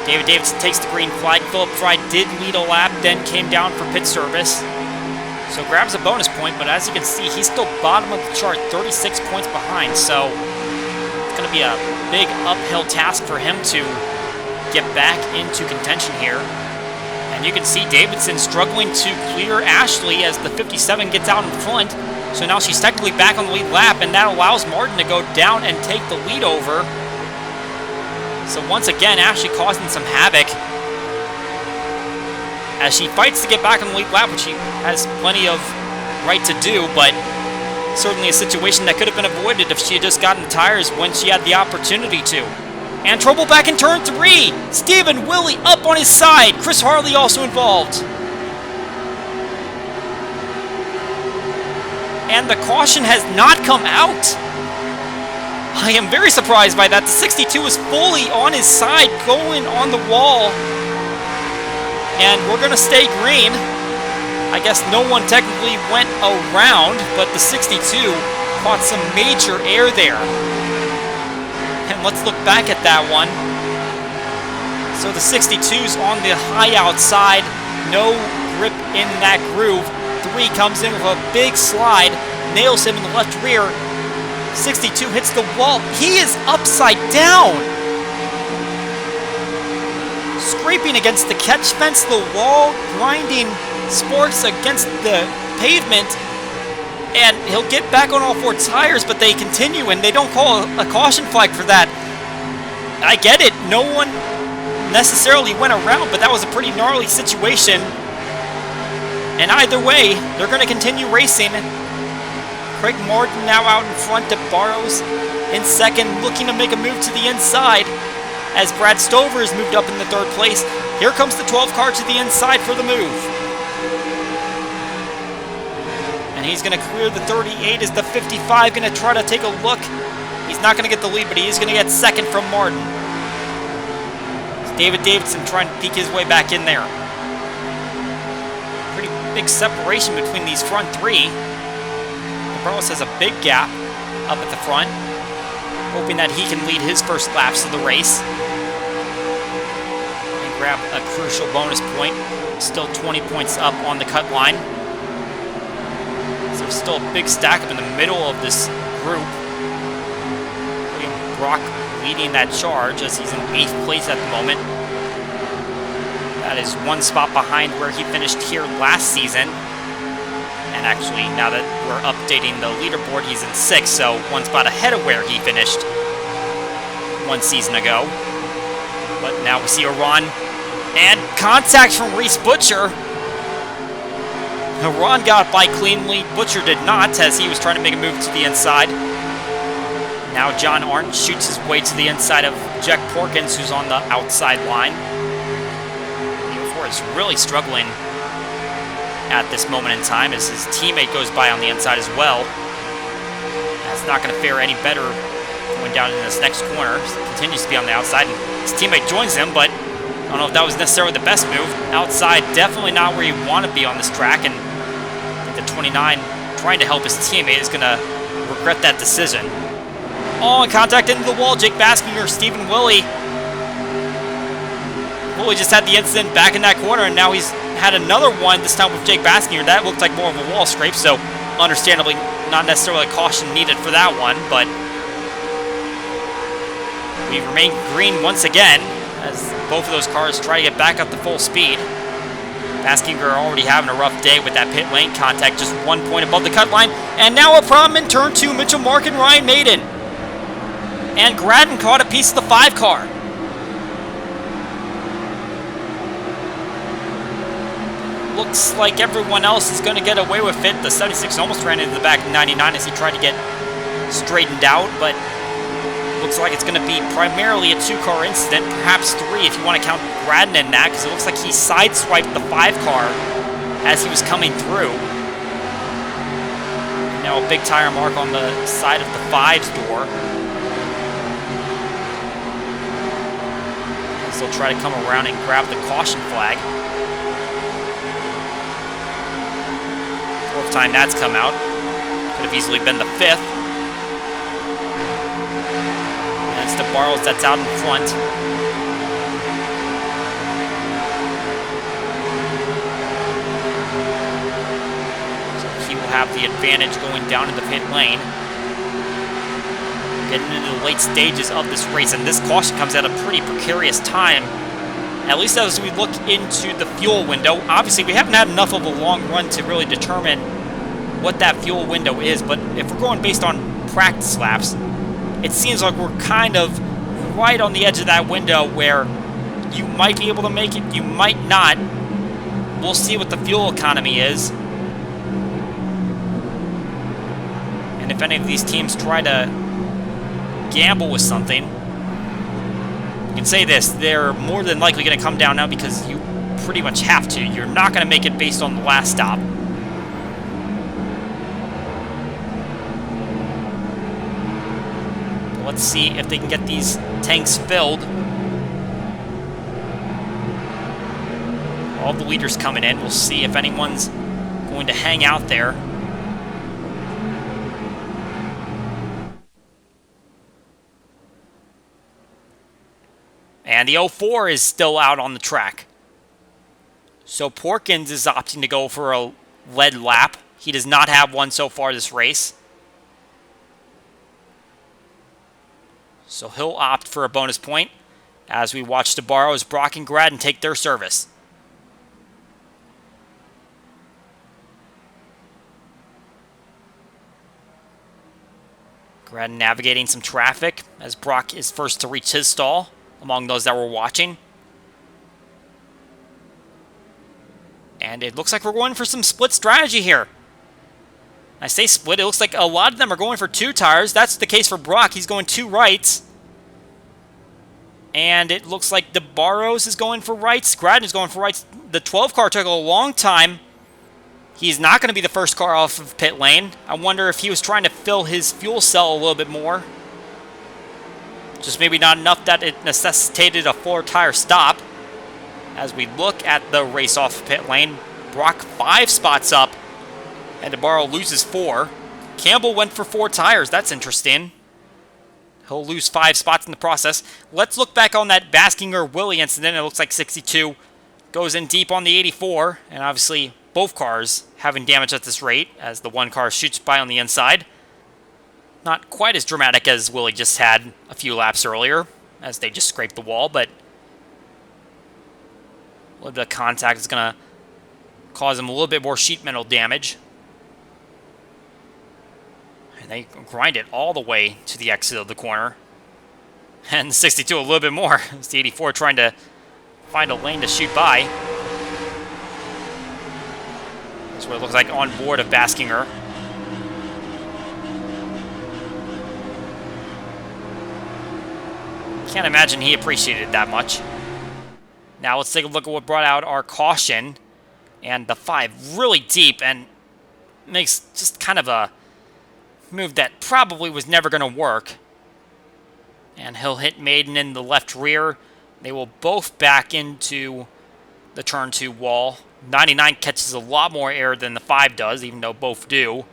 David Davidson takes the green flag. Phillip Fry did lead a lap, then came down for pit service. So grabs a bonus point, but as you can see, he's still bottom of the chart, 36 points behind. So it's going to be a big uphill task for him to get back into contention here. And you can see Davidson struggling to clear Ashley as the 57 gets out in front. So now she's technically back on the lead lap, and that allows Martin to go down and take the lead over. So once again, Ashley causing some havoc as she fights to get back on the lead lap, which she has plenty of right to do, but certainly a situation that could have been avoided if she had just gotten the tires when she had the opportunity to. And trouble back in turn 3. Stephen Willie up on his side. Chris Harley also involved. And the caution has not come out. I am very surprised by that. The 62 is fully on his side, going on the wall. And we're going to stay green. I guess no one technically went around, but the 62 caught some major air there. And let's look back at that one. So the 62's on the high outside, no grip in that groove. 3 comes in with a big slide, nails him in the left rear. 62 hits the wall. He is upside down. scraping against the catch fence, the wall, grinding sporks against the pavement, and he'll get back on all four tires, but they continue, and they don't call a caution flag for that. I get it. No one necessarily went around, but that was a pretty gnarly situation. And either way, they're going to continue racing. Craig Martin now out in front of Barrows in second, looking to make a move to the inside as Brad Stover has moved up in the third place. Here comes the 12 car to the inside for the move. And he's going to clear the 38 as the 55 going to try to take a look. He's not going to get the lead, but he is going to get second from Martin. It's David Davidson trying to peek his way back in there. Pretty big separation between these front three. Barrows has a big gap up at the front, hoping that he can lead his first laps of the race and grab a crucial bonus point. Still 20 points up on the cut line. So there's still a big stack up in the middle of this group. William Brock leading that charge as he's in 8th place at the moment. That is one spot behind where he finished here last season. And actually, now that we're updating the leaderboard, he's in 6th, so one spot ahead of where he finished one season ago. But now we see a run, and contact from Reese Butcher. Ron got by cleanly, Butcher did not, as he was trying to make a move to the inside. Now John Arndt shoots his way to the inside of Jack Porkins, who's on the outside line. The 04 is really struggling at this moment in time as his teammate goes by on the inside as well. That's not going to fare any better going down in this next corner. He continues to be on the outside, and his teammate joins him, but I don't know if that was necessarily the best move. Outside, definitely not where you want to be on this track, and I think the 29 trying to help his teammate is going to regret that decision. Oh, and contact into the wall. Jake Baskinger, Stephen Willie. Willie just had the incident back in that corner, and now he's had another one, this time with Jake Baskinger. That looked like more of a wall scrape, so understandably not necessarily a caution needed for that one, but we remain green once again as both of those cars try to get back up to full speed. Baskinger already having a rough day with that pit lane contact, just 1 point above the cut line, and now a problem in turn 2, Mitchell Mark and Ryan Maiden. And Gradden caught a piece of the 5 car. Looks like everyone else is going to get away with it. The 76 almost ran into the back of 99 as he tried to get straightened out, but looks like it's going to be primarily a 2-car incident, perhaps 3 if you want to count Gradden in that, because it looks like he sideswiped the 5 car as he was coming through. Now a big tire mark on the side of the 5's door. So they'll try to come around and grab the caution flag. 4th time that's come out. Could have easily been the 5th. And it's the Barrows that's out in front. So he will have the advantage going down in the pit lane. Getting into the late stages of this race, and this caution comes at a pretty precarious time. At least as we look into the fuel window. Obviously, we haven't had enough of a long run to really determine what that fuel window is, but if we're going based on practice laps, it seems like we're kind of right on the edge of that window where you might be able to make it, you might not. We'll see what the fuel economy is. And if any of these teams try to gamble with something, you can say this, they're more than likely going to come down now because you pretty much have to. You're not going to make it based on the last stop. Let's see if they can get these tanks filled. All the leaders coming in. We'll see if anyone's going to hang out there. And the 04 is still out on the track. So Porkins is opting to go for a lead lap. He does not have one so far this race. So he'll opt for a bonus point. as we watch the Barrows, Brock and Gradden take their service. Gradden navigating some traffic as Brock is first to reach his stall among those that were watching. And it looks like we're going for some split strategy here. I say split, it looks like a lot of them are going for 2 tires. That's the case for Brock. He's going 2 rights. And it looks like the Barrows is going for rights. Gradden is going for rights. The 12 car took a long time. He's not going to be the first car off of pit lane. I wonder if he was trying to fill his fuel cell a little bit more. Just maybe not enough that it necessitated a 4-tire stop. As we look at the race off pit lane, Brock 5 spots up, and DeBarro loses 4. Campbell went for 4 tires. That's interesting. He'll lose 5 spots in the process. Let's look back on that Baskinger-Willie incident. It looks like 62 goes in deep on the 84, and obviously both cars having damage at this rate as the one car shoots by on the inside. Not quite as dramatic as Willie just had a few laps earlier, as they just scraped the wall, but a little bit of contact is going to cause him a little bit more sheet metal damage. And they grind it all the way to the exit of the corner. And the 62 a little bit more. It's the 84 trying to find a lane to shoot by. That's what it looks like on board of Baskinger. Can't imagine he appreciated it that much. Now let's take a look at what brought out our caution. And the 5 really deep and makes just kind of a move that probably was never going to work. And he'll hit Maiden in the left rear. They will both back into the turn 2 wall. 99 catches a lot more air than the 5 does, even though both do.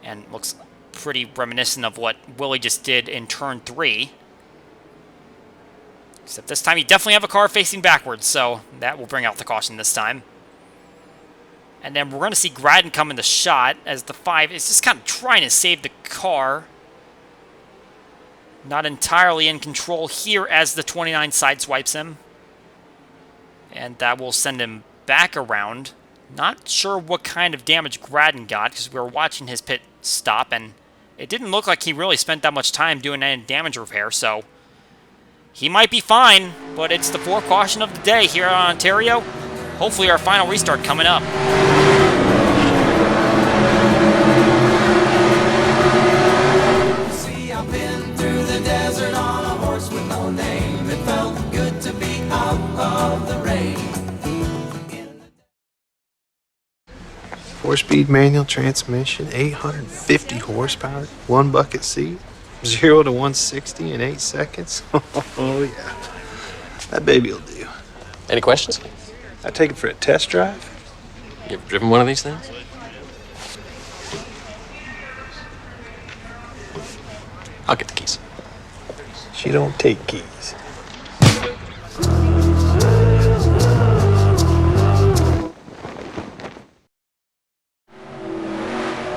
And looks pretty reminiscent of what Willie just did in turn 3. Except this time you definitely have a car facing backwards, so that will bring out the caution this time. And then we're going to see Gradden come in the shot as the 5 is just kind of trying to save the car. Not entirely in control here as the 29 sideswipes him. And that will send him back around. Not sure what kind of damage Gradden got because we were watching his pit stop and it didn't look like he really spent that much time doing any damage repair, so he might be fine, but it's the 4th caution of the day here in Ontario. Hopefully our final restart coming up. See, I've been through the desert on a horse with no name. It felt good to be out of the rain. 4-speed manual transmission, 850 horsepower, 1 bucket seat, 0 to 160 in 8 seconds. Oh yeah, that baby will do. Any questions? I take it for a test drive. You ever driven one of these things? I'll get the keys. She don't take keys.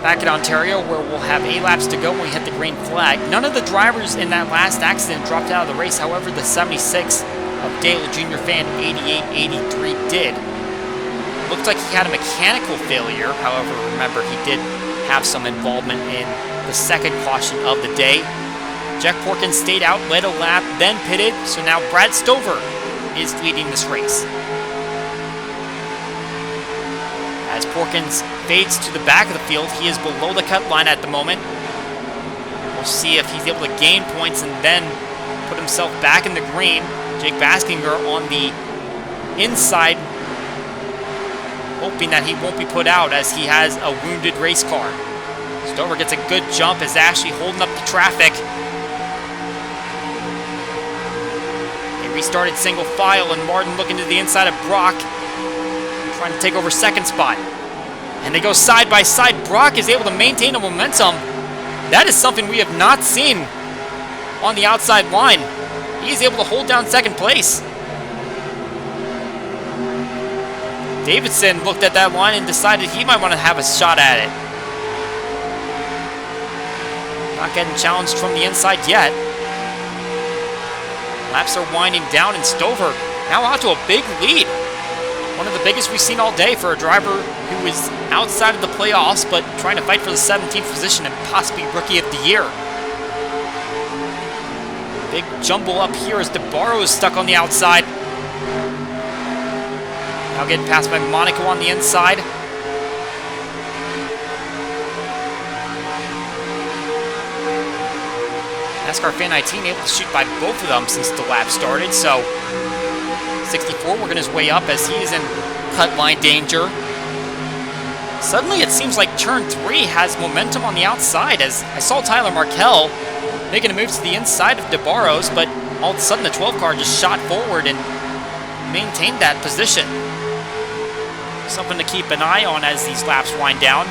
Back in Ontario, where we'll have 8 laps to go when we hit the green flag. None of the drivers in that last accident dropped out of the race. However, the 76 of Dale Jr. Fan 8883 did. Looked like he had a mechanical failure. However, remember, he did have some involvement in the 2nd caution of the day. Jack Porkins stayed out, led a lap, then pitted. So now Brad Stover is leading this race. As Porkins fades to the back of the field, he is below the cut line at the moment. We'll see if he's able to gain points and then put himself back in the green. Jake Baskinger on the inside, hoping that he won't be put out as he has a wounded race car. Stover gets a good jump as Ashley holding up the traffic. They restarted single file and Martin looking to the inside of Brock, trying to take over 2nd spot. And they go side by side. Brock is able to maintain a momentum. That is something we have not seen on the outside line. He's able to hold down 2nd place. Davidson looked at that line and decided he might want to have a shot at it. Not getting challenged from the inside yet. Laps are winding down, and Stover now out to a big lead. One of the biggest we've seen all day for a driver who is outside of the playoffs, but trying to fight for the 17th position and possibly Rookie of the Year. Big jumble up here as DeBarro is stuck on the outside. Now getting passed by Monaco on the inside. NASCAR Fan 19 able to shoot by both of them since the lap started, so 64 working his way up as he is in cut line danger. Suddenly it seems like turn 3 has momentum on the outside, as I saw Tyler Markell making a move to the inside of DeBarro's, but all of a sudden the 12 car just shot forward and maintained that position. Something to keep an eye on as these laps wind down.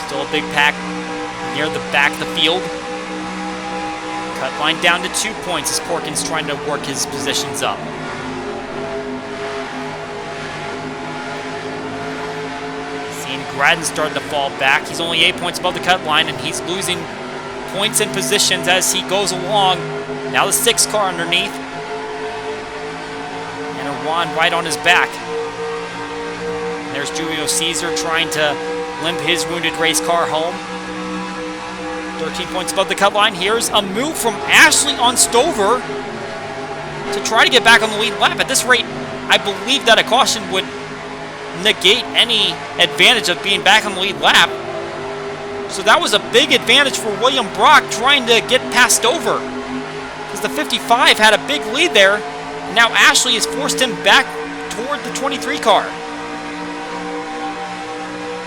Still a big pack near the back of the field. Cut line down to 2 points as Porkins trying to work his positions up. Seeing Gradden starting to fall back. He's only 8 points above the cut line, and he's losing points and positions as he goes along. Now the 6 car underneath. And Juan right on his back. There's Julio Caesar trying to limp his wounded race car home. 13 points above the cut line. Here's a move from Ashley on Stover to try to get back on the lead lap. At this rate, I believe that a caution would negate any advantage of being back on the lead lap. So that was a big advantage for William Brock trying to get past Stover, because the 55 had a big lead there. And now Ashley has forced him back toward the 23 car.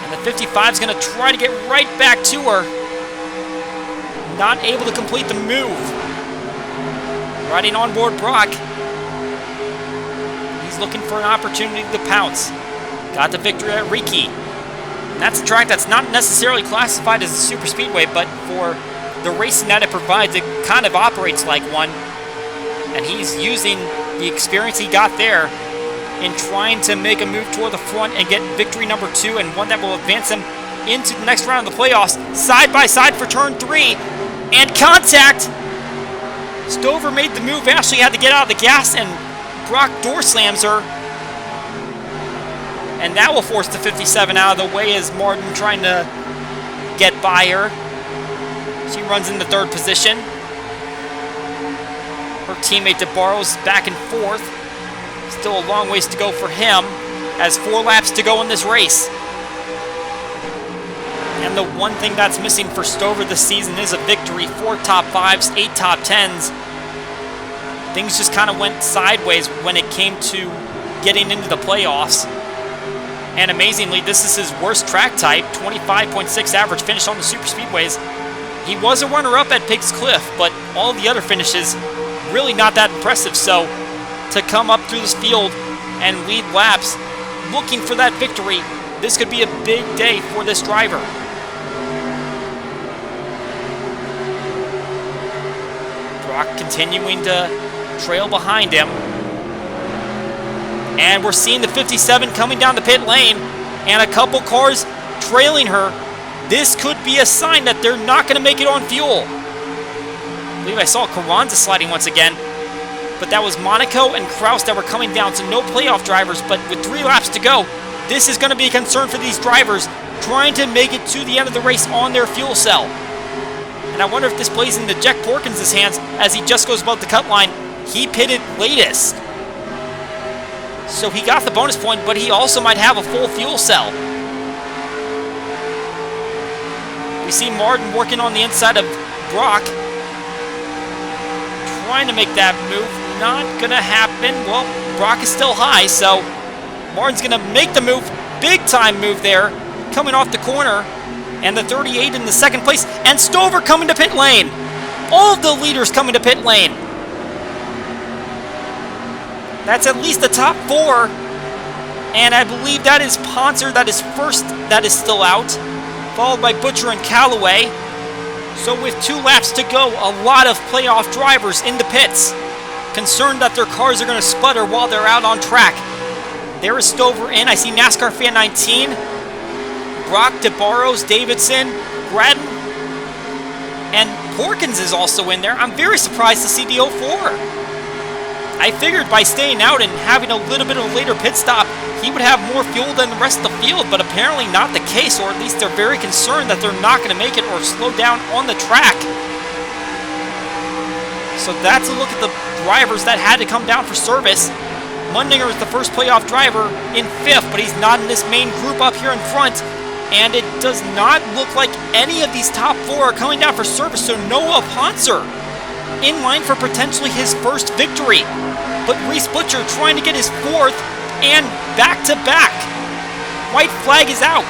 And the 55 is going to try to get right back to her. Not able to complete the move. Riding on board Brock. He's looking for an opportunity to pounce. Got the victory at Riki. And that's a track that's not necessarily classified as a super speedway, but for the racing that it provides, it kind of operates like one. And he's using the experience he got there in trying to make a move toward the front and get victory number 2, and one that will advance him into the next round of the playoffs. Side by side for turn 3. And contact! Stover made the move. Ashley had to get out of the gas, and Brock door slams her. And that will force the 57 out of the way as Martin trying to get by her. She runs into 3rd position. Her teammate DeBarro's back and forth. Still a long ways to go for him, as 4 laps to go in this race. And the one thing that's missing for Stover this season is a victory. 4 top 5s, 8 top 10s. Things just kind of went sideways when it came to getting into the playoffs. And amazingly, this is his worst track type, 25.6 average finish on the super speedways. He was a runner-up at Pigs Cliff, but all the other finishes really not that impressive. So to come up through this field and lead laps looking for that victory, this could be a big day for this driver. Brock continuing to trail behind him. And we're seeing the 57 coming down the pit lane and a couple cars trailing her. This could be a sign that they're not going to make it on fuel. I believe I saw Carranza sliding once again, but that was Monaco and Kraus that were coming down, so no playoff drivers. But with 3 laps to go, this is going to be a concern for these drivers trying to make it to the end of the race on their fuel cell. And I wonder if this plays into Jack Porkins' hands as he just goes above the cut line. He pitted latest, so he got the bonus point, but he also might have a full fuel cell. We see Martin working on the inside of Brock, trying to make that move. Not going to happen. Well, Brock is still high, so Martin's going to make the move. Big time move there, coming off the corner. And the 38 in the 2nd place. And Stover coming to pit lane. All of the leaders coming to pit lane. That's at least the top 4. And I believe that is Ponser that is first, that is still out. Followed by Butcher and Callaway. So with 2 laps to go, a lot of playoff drivers in the pits. Concerned that their cars are going to sputter while they're out on track. There is Stover in. I see NASCAR Fan 19. Brock, DeBarros, Davidson, Gradden, and Porkins is also in there. I'm very surprised to see the 04. I figured by staying out and having a little bit of a later pit stop, he would have more fuel than the rest of the field, but apparently not the case, or at least they're very concerned that they're not going to make it or slow down on the track. So that's a look at the drivers that had to come down for service. Mundinger is the first playoff driver in 5th, but he's not in this main group up here in front. And it does not look like any of these top 4 are coming down for service, so Noah Poncer in line for potentially his first victory. But Reese Butcher trying to get his 4th and back-to-back. White flag is out.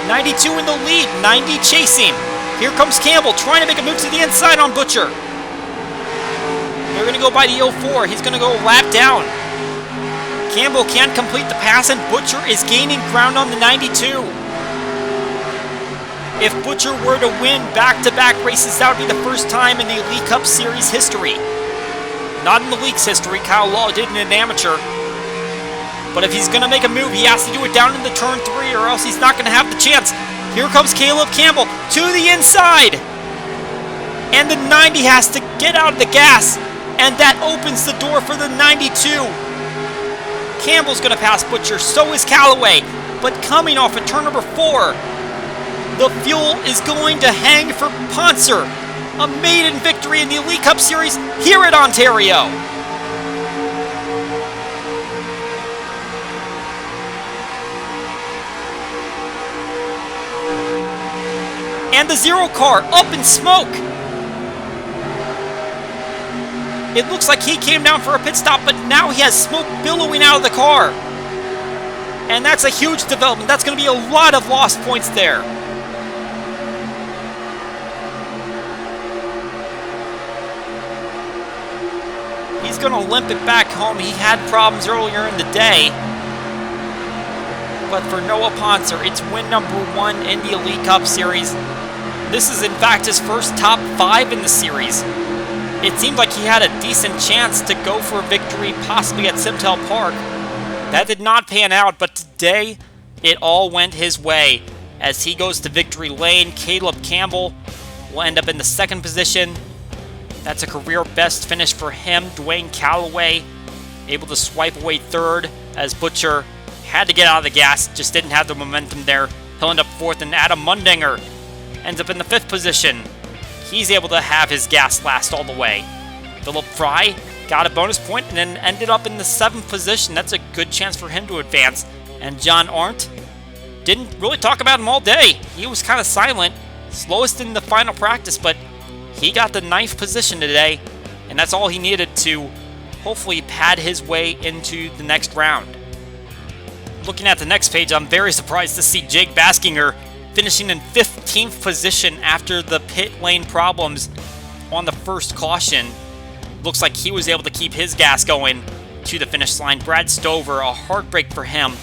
92 in the lead, 90 chasing. Here comes Campbell trying to make a move to the inside on Butcher. They're going to go by the 04. He's going to go lap down. Campbell can't complete the pass, and Butcher is gaining ground on the 92. If Butcher were to win back-to-back races, that would be the first time in the Elite Cup Series history. Not in the league's history. Kyle Law did in an amateur. But if he's going to make a move, he has to do it down in the turn 3, or else he's not going to have the chance. Here comes Caleb Campbell to the inside. And the 90 has to get out of the gas. And that opens the door for the 92. Campbell's going to pass Butcher, so is Callaway. But coming off at turn number 4, the fuel is going to hang for Poncer. A maiden victory in the Elite Cup Series here at Ontario. And the 0 car up in smoke. It looks like he came down for a pit stop, but now he has smoke billowing out of the car. And that's a huge development. That's going to be a lot of lost points there. He's going to limp it back home. He had problems earlier in the day. But for Noah Poncer, it's win number 1 in the Elite Cup Series. This is, in fact, his first top 5 in the series. It seemed like he had a decent chance to go for a victory, possibly at Simtel Park. That did not pan out, but today, it all went his way. As he goes to victory lane, Caleb Campbell will end up in the 2nd position. That's a career best finish for him. Dwayne Callaway able to swipe away 3rd, as Butcher had to get out of the gas, just didn't have the momentum there. He'll end up 4th, and Adam Mundinger ends up in the 5th position. He's able to have his gas last all the way. Phillip Fry got a bonus point and then ended up in the 7th position. That's a good chance for him to advance. And John Arndt didn't really talk about him all day. He was kind of silent, slowest in the final practice, but he got the 9th position today, and that's all he needed to hopefully pad his way into the next round. Looking at the next page, I'm very surprised to see Jake Baskinger finishing in 15th position after the pit lane problems on the first caution. Looks like he was able to keep his gas going to the finish line. Brad Stover, a heartbreak for him.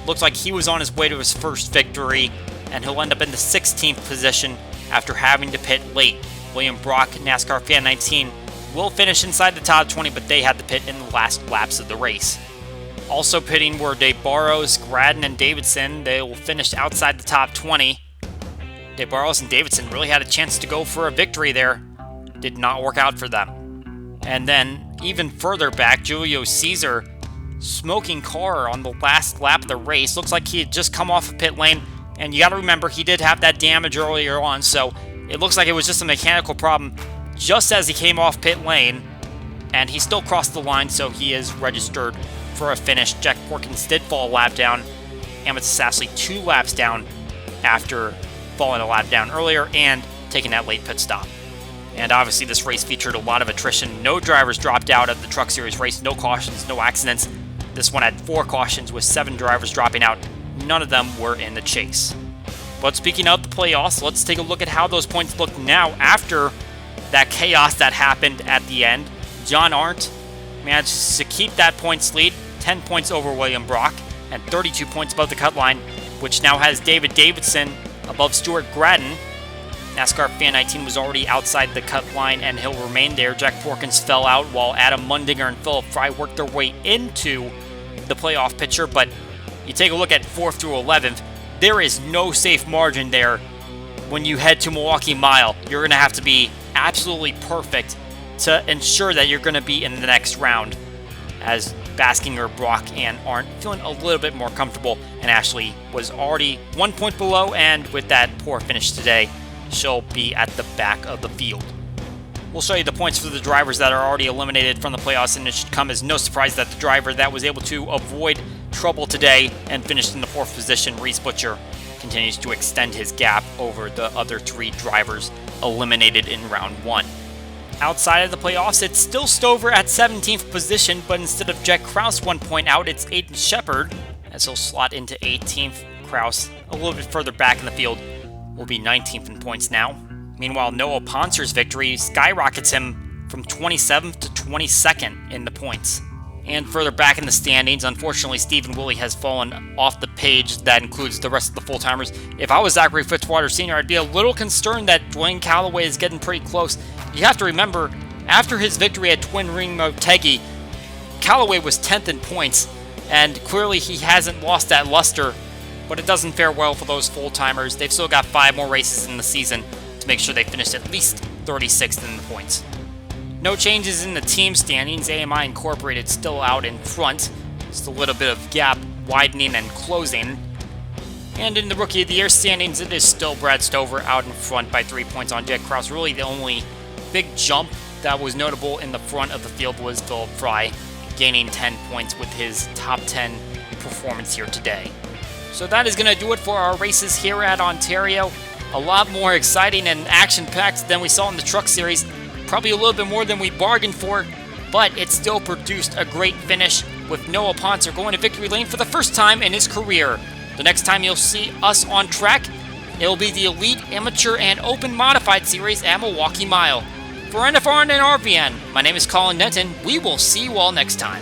Looks like he was on his way to his first victory, and he'll end up in the 16th position after having to pit late. William Brock, NASCAR Fan 19, will finish inside the top 20, but they had to pit in the last laps of the race. Also pitting were Dave Barrows, Gradden, and Davidson. They will finish outside the top 20. Dave Barrows and Davidson really had a chance to go for a victory there. Did not work out for them. And then, even further back, Julio Caesar, smoking car on the last lap of the race. Looks like he had just come off a pit lane, and you got to remember, he did have that damage earlier on, so it looks like it was just a mechanical problem just as he came off pit lane, and he still crossed the line, so he is registered for a finish. Jack Porkins did fall a lap down. Emmett Sassley 2 laps down after falling a lap down earlier and taking that late pit stop. And obviously this race featured a lot of attrition. No drivers dropped out of the Truck Series race. No cautions, no accidents. This one had 4 cautions with 7 drivers dropping out. None of them were in the chase. But speaking of the playoffs, let's take a look at how those points look now after that chaos that happened at the end. John Arndt manages to keep that points lead, 10 points over William Brock, and 32 points above the cut line, which now has David Davidson above Stuart Gradden. NASCAR Fan 19 was already outside the cut line, and he'll remain there. Jack Porkins fell out while Adam Mundinger and Phillip Fry worked their way into the playoff picture, but you take a look at 4th through 11th, there is no safe margin there when you head to Milwaukee Mile, you're going to have to be absolutely perfect to ensure that you're going to be in the next round, as Baskinger, Brock, and Arndt feeling a little bit more comfortable, and Ashley was already 1 point below, and with that poor finish today, she'll be at the back of the field. We'll show you the points for the drivers that are already eliminated from the playoffs, and it should come as no surprise that the driver that was able to avoid trouble today and finished in the 4th position, Reese Butcher, continues to extend his gap over the other 3 drivers eliminated in round 1. Outside of the playoffs, it's still Stover at 17th position, but instead of Jack Krause 1 point out, it's Aiden Shepard, as he'll slot into 18th. Krause, a little bit further back in the field, will be 19th in points now. Meanwhile, Noah Poncer's victory skyrockets him from 27th to 22nd in the points. And further back in the standings, unfortunately, Stephen Woolley has fallen off the page that includes the rest of the full-timers. If I was Zachary Fitzwater Sr., I'd be a little concerned that Dwayne Calloway is getting pretty close. You have to remember, after his victory at Twin Ring Motegi, Calloway was 10th in points, and clearly he hasn't lost that luster, but it doesn't fare well for those full-timers. They've still got 5 more races in the season to make sure they finish at least 36th in the points. No changes in the team standings. AMI Incorporated still out in front. Just a little bit of gap widening and closing. And in the Rookie of the Year standings, it is still Brad Stover out in front by 3 points on Jack Krause. Really the only big jump that was notable in the front of the field was Phillip Fry, gaining 10 points with his top 10 performance here today. So that is going to do it for our races here at Ontario. A lot more exciting and action-packed than we saw in the Truck Series. Probably a little bit more than we bargained for, but it still produced a great finish with Noah Poncer going to victory lane for the first time in his career. The next time you'll see us on track, it'll be the Elite, Amateur, and Open Modified Series at Milwaukee Mile. For NFRN and RVN, my name is Colin Denton. We will see you all next time.